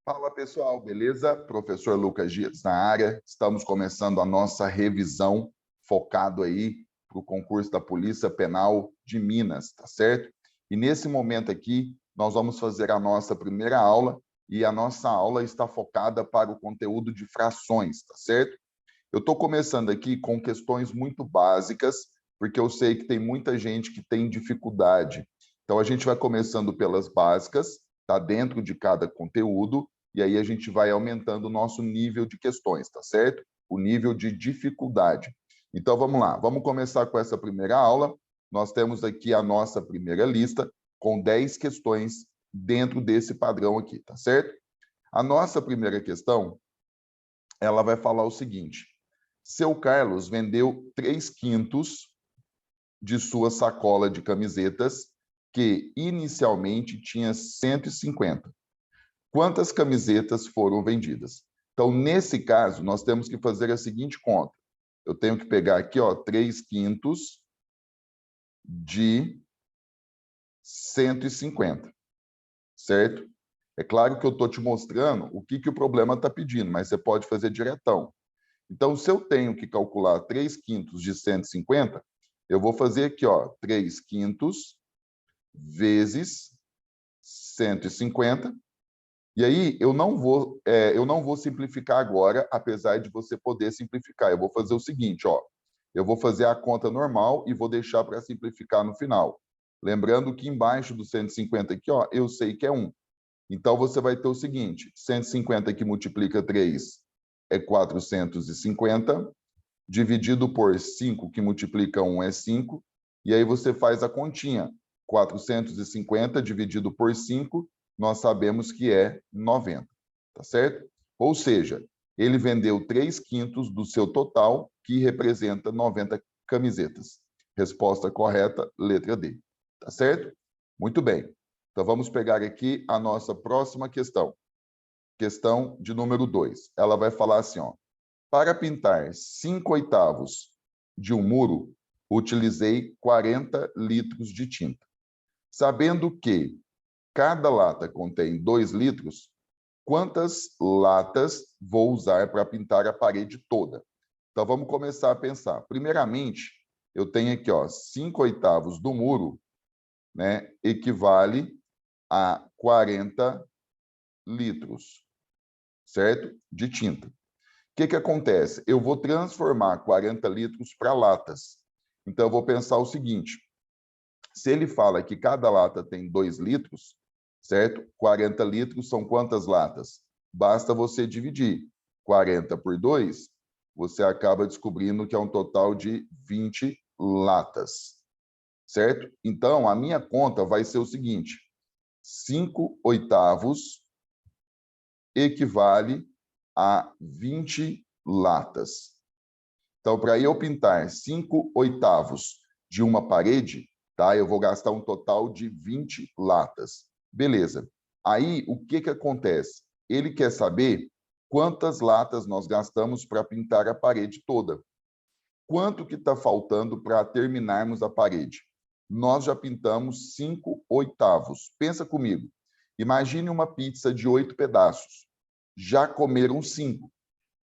Fala pessoal, beleza? Professor Lucas Dias na área. Estamos começando a nossa revisão focado aí para o concurso da Polícia Penal de Minas, tá certo? E nesse momento aqui, nós vamos fazer a nossa primeira aula e a nossa aula está focada para o conteúdo de frações, tá certo? Eu estou começando aqui com questões muito básicas, porque eu sei que tem muita gente que tem dificuldade. Então, a gente vai começando pelas básicas, tá dentro de cada conteúdo, e aí a gente vai aumentando o nosso nível de questões, tá certo? O nível de dificuldade. Então, vamos lá. Vamos começar com essa primeira aula. Nós temos aqui a nossa primeira lista com 10 questões dentro desse padrão aqui, tá certo? A nossa primeira questão, ela vai falar o seguinte: seu Carlos vendeu 3/5 de sua sacola de camisetas, que inicialmente tinha 150. Quantas camisetas foram vendidas? Então, nesse caso, nós temos que fazer a seguinte conta. Eu tenho que pegar aqui, ó, 3/5 de 150, certo? É claro que eu estou te mostrando o que o problema está pedindo, mas você pode fazer diretão. Então, se eu tenho que calcular 3/5 de 150, eu vou fazer aqui, ó, 3/5 vezes 150. E aí, eu não vou simplificar agora, apesar de você poder simplificar. Eu vou fazer o seguinte, ó. Eu vou fazer a conta normal e vou deixar para simplificar no final. Lembrando que embaixo do 150 aqui, ó, eu sei que é 1. Então, você vai ter o seguinte: 150 que multiplica 3 é 450, dividido por 5, que multiplica 1 é 5, e aí você faz a continha. 450 dividido por 5, nós sabemos que é 90, tá certo? Ou seja, ele vendeu 3/5 do seu total, que representa 90 camisetas. Resposta correta, letra D. Tá certo? Muito bem. Então, vamos pegar aqui a nossa próxima questão. Questão de número 2. Ela vai falar assim, ó. Para pintar 5/8 de um muro, utilizei 40 litros de tinta. Sabendo que cada lata contém 2 litros, quantas latas vou usar para pintar a parede toda? Então, vamos começar a pensar. Primeiramente, eu tenho aqui, ó, 5/8 do muro, né, equivale a 40 litros, certo? De tinta. O que acontece? Eu vou transformar 40 litros para latas. Então, eu vou pensar o seguinte: se ele fala que cada lata tem 2 litros, certo? 40 litros são quantas latas? Basta você dividir 40 por 2, você acaba descobrindo que é um total de 20 latas, certo? Então, a minha conta vai ser o seguinte: 5/8 equivale a 20 latas. Então, para eu pintar 5/8 de uma parede, tá? Eu vou gastar um total de 20 latas. Beleza. Aí, o que acontece? Ele quer saber quantas latas nós gastamos para pintar a parede toda. Quanto que está faltando para terminarmos a parede? Nós já pintamos 5/8. Pensa comigo. Imagine uma pizza de 8 pedaços. Já comeram 5.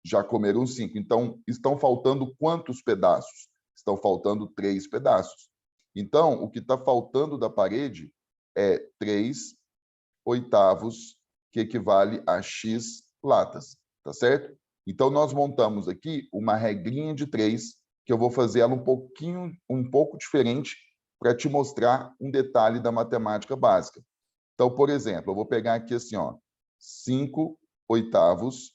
Já comeram 5. Então, estão faltando quantos pedaços? Estão faltando 3 pedaços. Então, o que está faltando da parede é 3/8, que equivale a X latas, tá certo? Então, nós montamos aqui uma regrinha de 3, que eu vou fazer ela um pouco diferente para te mostrar um detalhe da matemática básica. Então, por exemplo, eu vou pegar aqui assim, ó, 5/8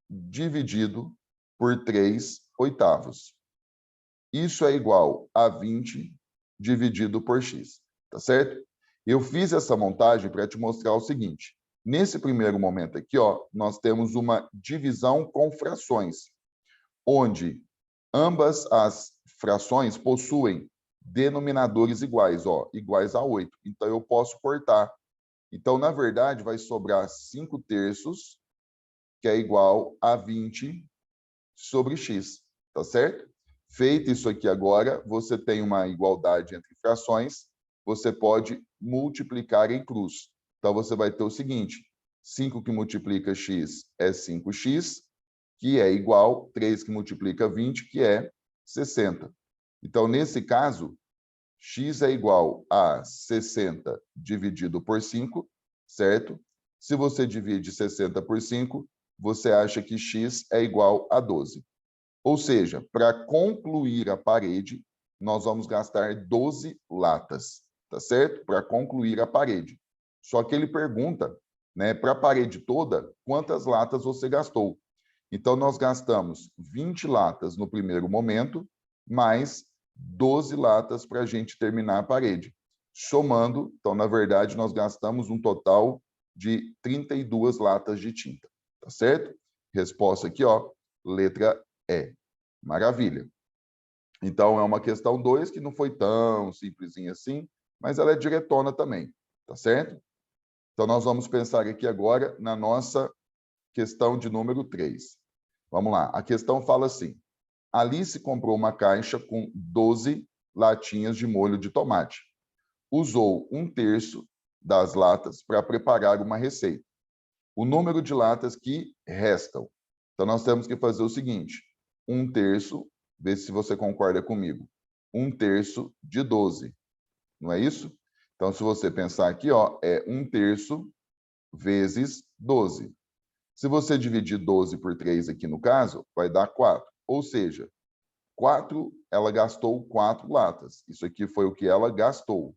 dividido por 3/8. Isso é igual a 20 dividido por x, tá certo? Eu fiz essa montagem para te mostrar o seguinte: nesse primeiro momento aqui, ó, nós temos uma divisão com frações, onde ambas as frações possuem denominadores iguais, ó, iguais a 8. Então, eu posso cortar. Então, na verdade, vai sobrar 5/3, que é igual a 20 sobre x, tá certo? Feito isso aqui agora, você tem uma igualdade entre frações, você pode multiplicar em cruz. Então, você vai ter o seguinte: 5 que multiplica x é 5x, que é igual 3 que multiplica 20, que é 60. Então, nesse caso, x é igual a 60 dividido por 5, certo? Se você divide 60 por 5, você acha que x é igual a 12. Ou seja, para concluir a parede, nós vamos gastar 12 latas, tá certo? Para concluir a parede. Só que ele pergunta, né, para a parede toda, quantas latas você gastou? Então, nós gastamos 20 latas no primeiro momento, mais 12 latas para a gente terminar a parede. Somando, então, na verdade, nós gastamos um total de 32 latas de tinta, tá certo? Resposta aqui, ó, letra E. Maravilha. Então, é uma questão 2 que não foi tão simplesinha assim, mas ela é diretona também, tá certo? Então, nós vamos pensar aqui agora na nossa questão de número 3. Vamos lá. A questão fala assim: Alice comprou uma caixa com 12 latinhas de molho de tomate. Usou 1/3 das latas para preparar uma receita. O número de latas que restam. Então, nós temos que fazer o seguinte: 1/3, vê se você concorda comigo, 1/3 de 12, não é isso? Então, se você pensar aqui, ó, é 1/3 vezes 12. Se você dividir 12 por 3 aqui no caso, vai dar 4. Ou seja, 4, ela gastou 4 latas. Isso aqui foi o que ela gastou.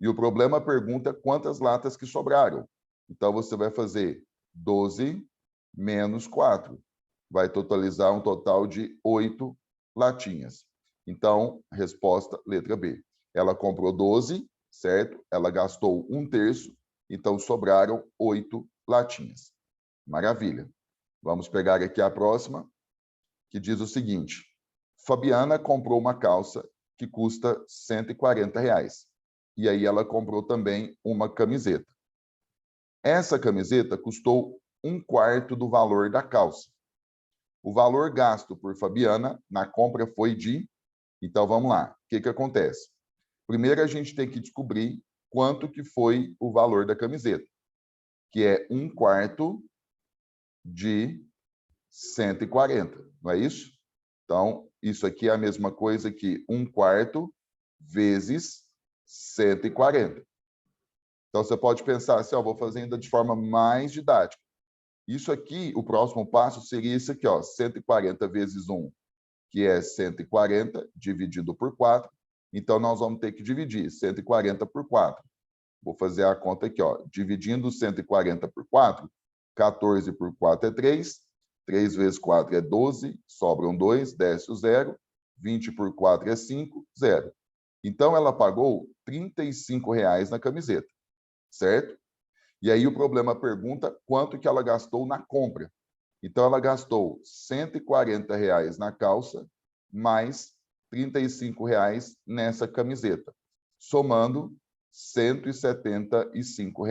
E o problema pergunta quantas latas que sobraram. Então, você vai fazer 12 menos 4. Vai totalizar um total de 8 latinhas. Então, resposta, letra B. Ela comprou 12, certo? Ela gastou 1/3, então sobraram 8 latinhas. Maravilha. Vamos pegar aqui a próxima, que diz o seguinte: Fabiana comprou uma calça que custa R$ 140. E aí ela comprou também uma camiseta. Essa camiseta custou 1/4 do valor da calça. O valor gasto por Fabiana na compra foi de... Então, vamos lá. O que acontece? Primeiro, a gente tem que descobrir quanto que foi o valor da camiseta, que é 1/4 de 140, não é isso? Então, isso aqui é a mesma coisa que 1/4 vezes 140. Então, você pode pensar assim, ó, vou fazer ainda de forma mais didática. Isso aqui, o próximo passo seria isso aqui, ó, 140 vezes 1, que é 140, dividido por 4. Então, nós vamos ter que dividir 140 por 4. Vou fazer a conta aqui, ó, dividindo 140 por 4, 14 por 4 é 3, 3 vezes 4 é 12, sobram 2, desce o 0, 20 por 4 é 5, 0. Então, ela pagou R$ 35 na camiseta, certo? E aí o problema pergunta quanto que ela gastou na compra. Então, ela gastou R$ 140 na calça, mais R$ 35 nessa camiseta. Somando, R$ 175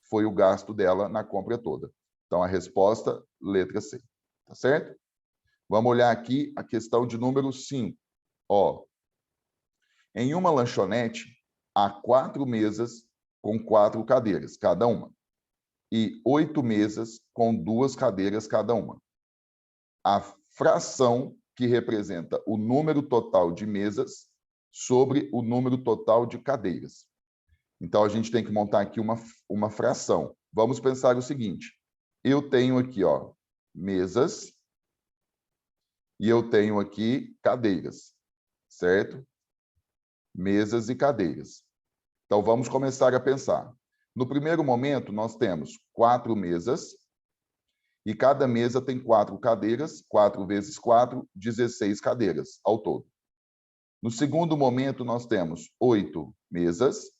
foi o gasto dela na compra toda. Então, a resposta, letra C. Tá certo? Vamos olhar aqui a questão de número 5. Ó, em uma lanchonete, há 4 mesas com 4 cadeiras, cada uma, e 8 mesas com 2 cadeiras cada uma. A fração que representa o número total de mesas sobre o número total de cadeiras. Então, a gente tem que montar aqui uma fração. Vamos pensar o seguinte: eu tenho aqui, ó, mesas e eu tenho aqui cadeiras, certo? Mesas e cadeiras. Então, vamos começar a pensar. No primeiro momento, nós temos 4 mesas e cada mesa tem 4 cadeiras, 4 vezes 4, 16 cadeiras ao todo. No segundo momento, nós temos 8 mesas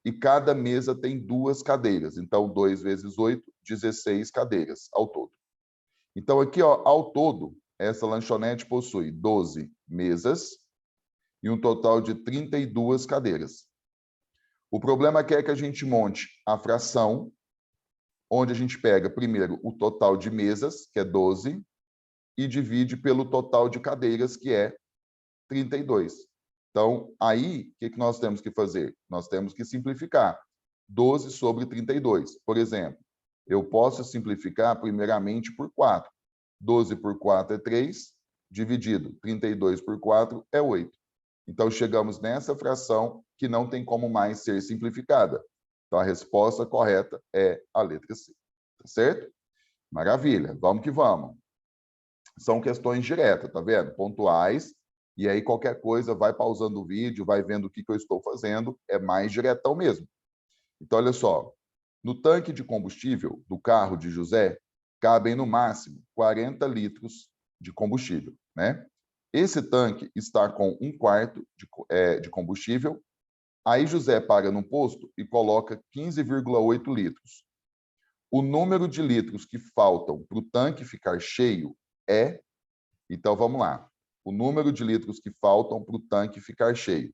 e cada mesa tem 2 cadeiras. Então, 2 vezes 8, 16 cadeiras ao todo. Então, aqui, ó, ao todo, essa lanchonete possui 12 mesas e um total de 32 cadeiras. O problema é que a gente monte a fração, onde a gente pega primeiro o total de mesas, que é 12, e divide pelo total de cadeiras, que é 32. Então, aí, o que nós temos que fazer? Nós temos que simplificar. 12 sobre 32. Por exemplo, Eu posso simplificar primeiramente por 4. 12 por 4 é 3, dividido 32 por 4 é 8. Então, chegamos nessa fração que não tem como mais ser simplificada. Então, a resposta correta é a letra C. Tá certo? Maravilha. Vamos que vamos. São questões diretas, tá vendo? Pontuais. E aí, qualquer coisa, vai pausando o vídeo, vai vendo o que eu estou fazendo. É mais diretão mesmo. Então, olha só. No tanque de combustível do carro de José, cabem no máximo 40 litros de combustível, né? Esse tanque está com 1/4 de combustível. Aí José paga no posto e coloca 15,8 litros. O número de litros que faltam para o tanque ficar cheio é... Então, vamos lá. O número de litros que faltam para o tanque ficar cheio.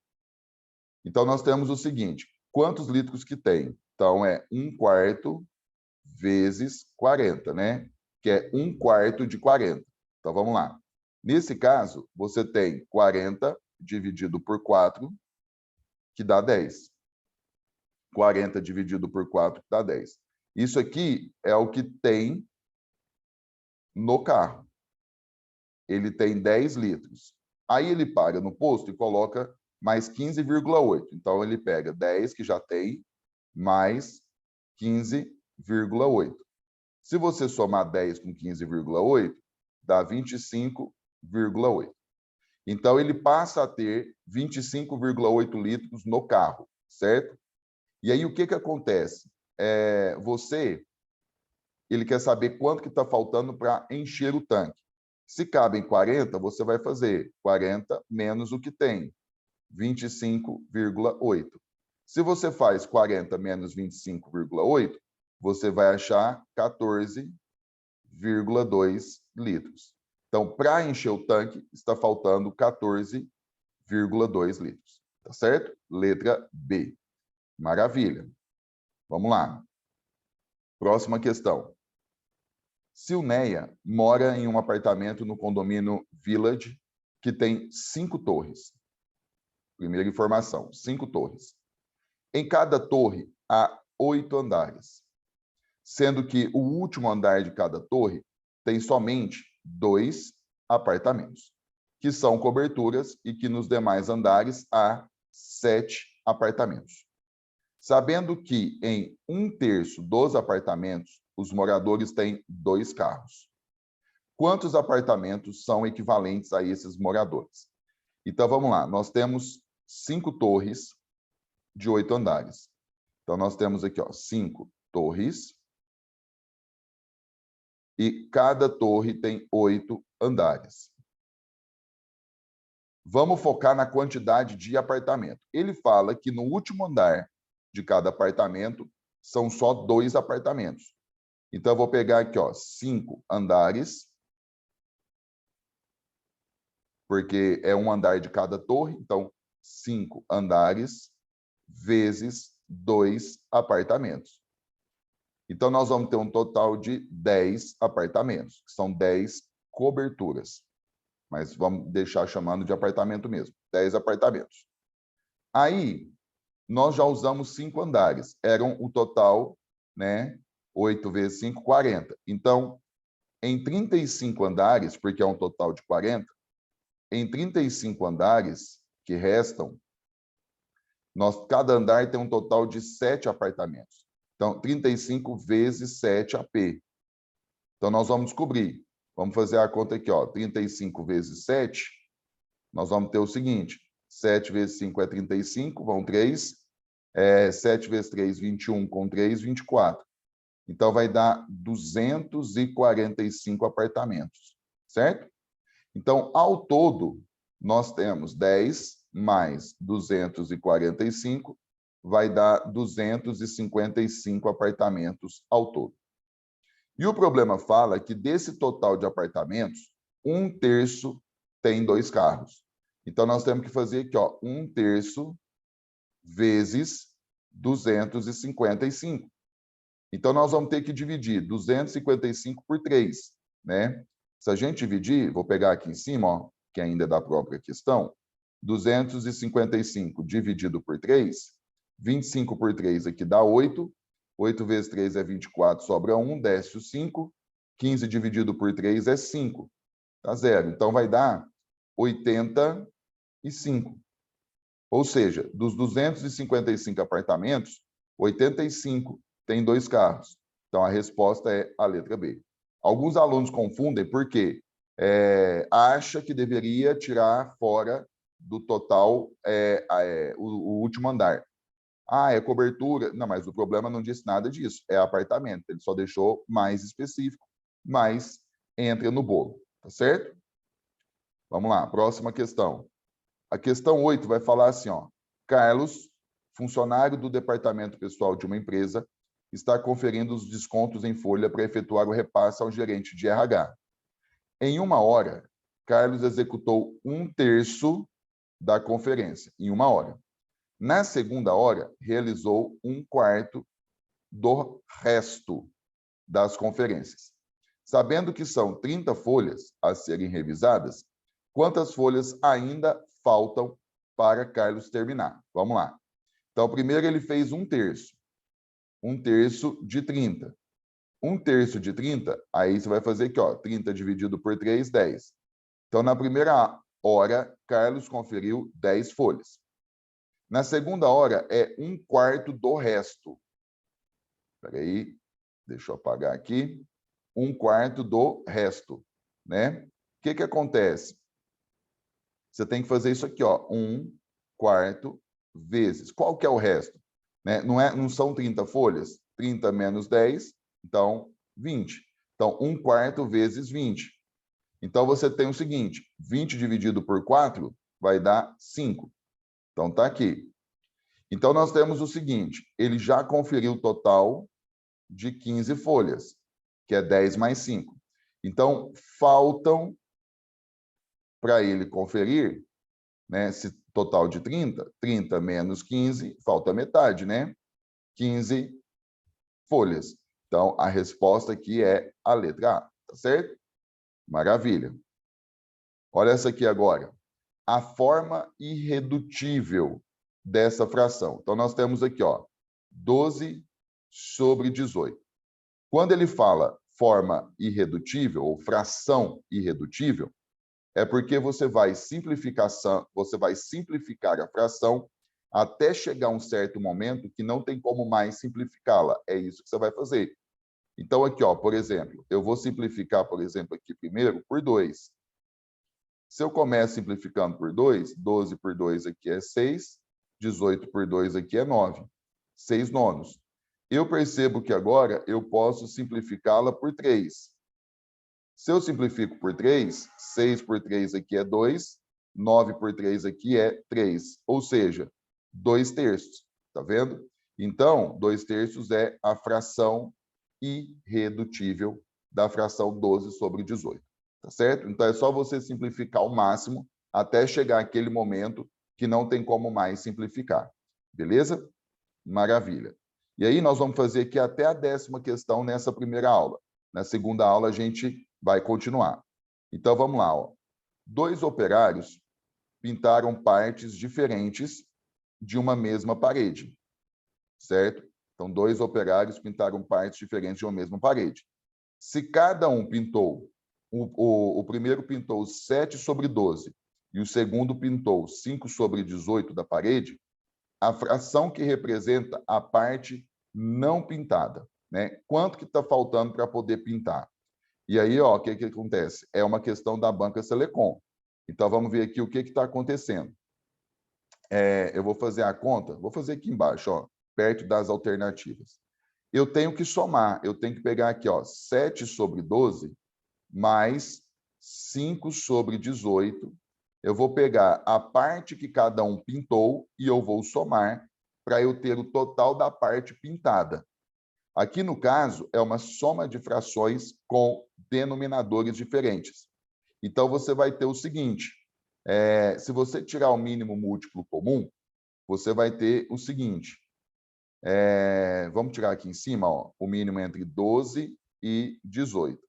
Então, nós temos o seguinte. Quantos litros que tem? Então, é 1/4 vezes 40, né? Que é 1/4 de 40. Então, vamos lá. Nesse caso, você tem 40 dividido por 4, que dá 10. 40 dividido por 4, que dá 10. Isso aqui é o que tem no carro. Ele tem 10 litros. Aí ele paga no posto e coloca mais 15,8. Então, ele pega 10, que já tem, mais 15,8. Se você somar 10 com 15,8, dá 25,8. Então, ele passa a ter 25,8 litros no carro, certo? E aí, o que acontece? Ele quer saber quanto que está faltando para encher o tanque. Se cabe em 40, você vai fazer 40 menos o que tem, 25,8. Se você faz 40 menos 25,8, você vai achar 14,2 litros. Então, para encher o tanque, está faltando 14,2 litros. Tá certo? Letra B. Maravilha. Vamos lá. Próxima questão. Silneia mora em um apartamento no condomínio Village, que tem 5 torres. Primeira informação, 5 torres. Em cada torre há 8 andares, sendo que o último andar de cada torre tem somente 2 apartamentos, que são coberturas, e que nos demais andares há 7 apartamentos. Sabendo que em 1/3 dos apartamentos os moradores têm 2 carros. Quantos apartamentos são equivalentes a esses moradores? Então, vamos lá. Nós temos 5 torres de 8 andares. Então, nós temos aqui, 5 torres. E cada torre tem 8 andares. Vamos focar na quantidade de apartamento. Ele fala que no último andar de cada apartamento são só 2 apartamentos. Então, eu vou pegar aqui, 5 andares, porque é um andar de cada torre. Então, 5 andares vezes 2 apartamentos. Então, nós vamos ter um total de 10 apartamentos, que são 10 coberturas. Mas vamos deixar chamando de apartamento mesmo. 10 apartamentos. Aí, nós já usamos 5 andares. Eram o total, né? 8 vezes 5, 40. Então, em 35 andares, porque é um total de 40, em 35 andares que restam, cada andar tem um total de 7 apartamentos. Então, 35 vezes 7 AP. Então, nós vamos descobrir. Vamos fazer a conta aqui, 35 vezes 7, nós vamos ter o seguinte, 7 vezes 5 é 35, vão 3. 7 vezes 3, 21, com 3, 24. Então, vai dar 245 apartamentos, certo? Então, ao todo, nós temos 10 mais 245, vai dar 255 apartamentos ao todo. E o problema fala que desse total de apartamentos, 1/3 tem 2 carros. Então, nós temos que fazer aqui, 1/3 vezes 255. Então, nós vamos ter que dividir 255 por 3, né? Se a gente dividir, vou pegar aqui em cima, que ainda é da própria questão, 255 dividido por 3, 25 por 3 aqui dá 8, 8 vezes 3 é 24, sobra 1, desce o 5. 15 dividido por 3 é 5. Tá zero. Então, vai dar 85. Ou seja, dos 255 apartamentos, 85 tem 2 carros. Então, a resposta é a letra B. Alguns alunos confundem porque acha que deveria tirar fora do total o último andar. Ah, é cobertura. Não, mas o problema não disse nada disso. É apartamento. Ele só deixou mais específico, mas entra no bolo. Tá certo? Vamos lá, próxima questão. A questão 8 vai falar assim, ó. Carlos, funcionário do departamento pessoal de uma empresa, está conferindo os descontos em folha para efetuar o repasse ao gerente de RH. Em 1 hora, Carlos executou 1/3 da conferência, em 1 hora. Na segunda hora, realizou 1/4 do resto das conferências. Sabendo que são 30 folhas a serem revisadas, quantas folhas ainda faltam para Carlos terminar? Vamos lá. Então, primeiro ele fez 1/3. 1/3 de 30. 1/3 de 30, aí você vai fazer aqui, ó, 30 dividido por 3, 10. Então, na primeira hora, Carlos conferiu 10 folhas. Na segunda hora, é 1/4 do resto. Espera aí, deixa eu apagar aqui. 1/4 do resto, né? O que acontece? Você tem que fazer isso aqui, ó, 1/4 vezes. Qual que é o resto? Né? Não são 30 folhas? 30 menos 10, então 20. Então, 1/4 vezes 20. Então, você tem o seguinte, 20 dividido por 4 vai dar 5. Então, tá aqui. Então, nós temos o seguinte, ele já conferiu o total de 15 folhas, que é 10 mais 5. Então, faltam, para ele conferir, né, esse total de 30, 30 menos 15, falta metade, né? 15 folhas. Então, a resposta aqui é a letra A, tá certo? Maravilha. Olha essa aqui agora. A forma irredutível dessa fração. Então, nós temos aqui, ó, 12 sobre 18. Quando ele fala forma irredutível ou fração irredutível, é porque você vai simplificar a fração até chegar a um certo momento que não tem como mais simplificá-la. É isso que você vai fazer. Então, aqui, ó, por exemplo, eu vou simplificar, por exemplo, aqui primeiro por 2. Se eu começo simplificando por 2, 12 por 2 aqui é 6, 18 por 2 aqui é 9. 6 nonos. Eu percebo que agora eu posso simplificá-la por 3. Se eu simplifico por 3, 6 por 3 aqui é 2, 9 por 3 aqui é 3, ou seja, 2/3, tá vendo? Então, 2/3 é a fração irredutível da fração 12 sobre 18, tá certo? Então, é só você simplificar ao máximo até chegar àquele momento que não tem como mais simplificar, beleza? Maravilha. E aí, nós vamos fazer aqui até a 10ª questão nessa primeira aula. Na segunda aula, a gente vai continuar. Então, vamos lá. Ó. 2 operários pintaram partes diferentes de uma mesma parede, certo? Então, 2 operários pintaram partes diferentes de uma mesma parede. Se cada um pintou, o primeiro pintou 7 sobre 12 e o segundo pintou 5 sobre 18 da parede, a fração que representa a parte não pintada, né? Quanto que está faltando para poder pintar? E aí, ó, o que acontece? É uma questão da banca Selecom. Então, vamos ver aqui o que está acontecendo. Eu vou fazer a conta, vou fazer aqui embaixo, ó, perto das alternativas. Eu tenho que somar, eu tenho que pegar aqui, ó, 7 sobre 12 mais 5 sobre 18. Eu vou pegar a parte que cada um pintou e eu vou somar para eu ter o total da parte pintada. Aqui, no caso, é uma soma de frações com denominadores diferentes. Então, você vai ter o seguinte, se você tirar o mínimo múltiplo comum, você vai ter o seguinte, vamos tirar aqui em cima, ó, o mínimo entre 12 e 18.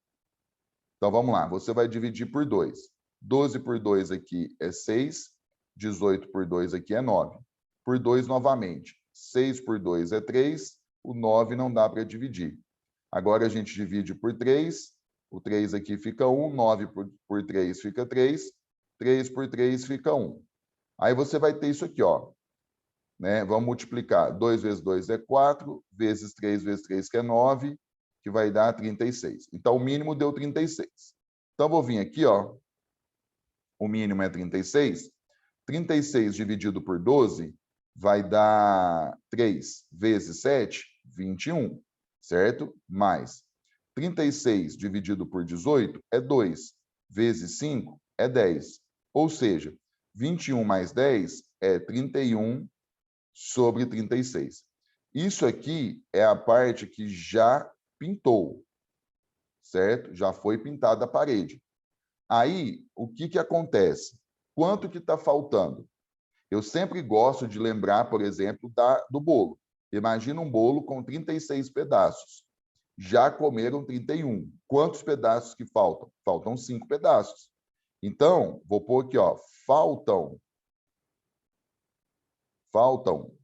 Então, vamos lá, você vai dividir por 2. 12 por 2 aqui é 6, 18 por 2 aqui é 9. Por 2 novamente, 6 por 2 é 3, o 9 não dá para dividir. Agora a gente divide por 3, o 3 aqui fica 1, 9 por 3 fica 3, 3 por 3 fica 1. Aí você vai ter isso aqui, ó, né? Vamos multiplicar. 2 vezes 2 é 4, vezes 3 vezes 3, que é 9, que vai dar 36. Então, o mínimo deu 36. Então, vou vir aqui, ó, o mínimo é 36. 36 dividido por 12 vai dar 3 vezes 7, 21, certo? Mais 36 dividido por 18 é 2, vezes 5 é 10. Ou seja, 21 mais 10 é 31 sobre 36. Isso aqui é a parte que já pintou, certo? Já foi pintada a parede. Aí, o que que acontece? Quanto que está faltando? Eu sempre gosto de lembrar, por exemplo, do bolo. Imagina um bolo com 36 pedaços. Já comeram 31. Quantos pedaços que faltam? Faltam 5 pedaços. Então, vou pôr aqui, ó, faltam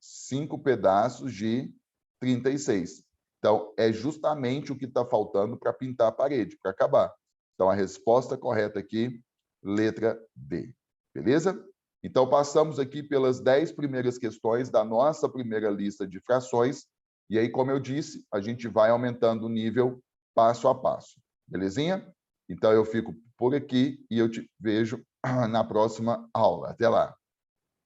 5 pedaços de 36. Então, é justamente o que está faltando para pintar a parede, para acabar. Então, a resposta correta aqui, letra D. Beleza? Então, passamos aqui pelas 10 primeiras questões da nossa primeira lista de frações. E aí, como eu disse, a gente vai aumentando o nível passo a passo. Belezinha? Então, eu fico por aqui e eu te vejo na próxima aula. Até lá!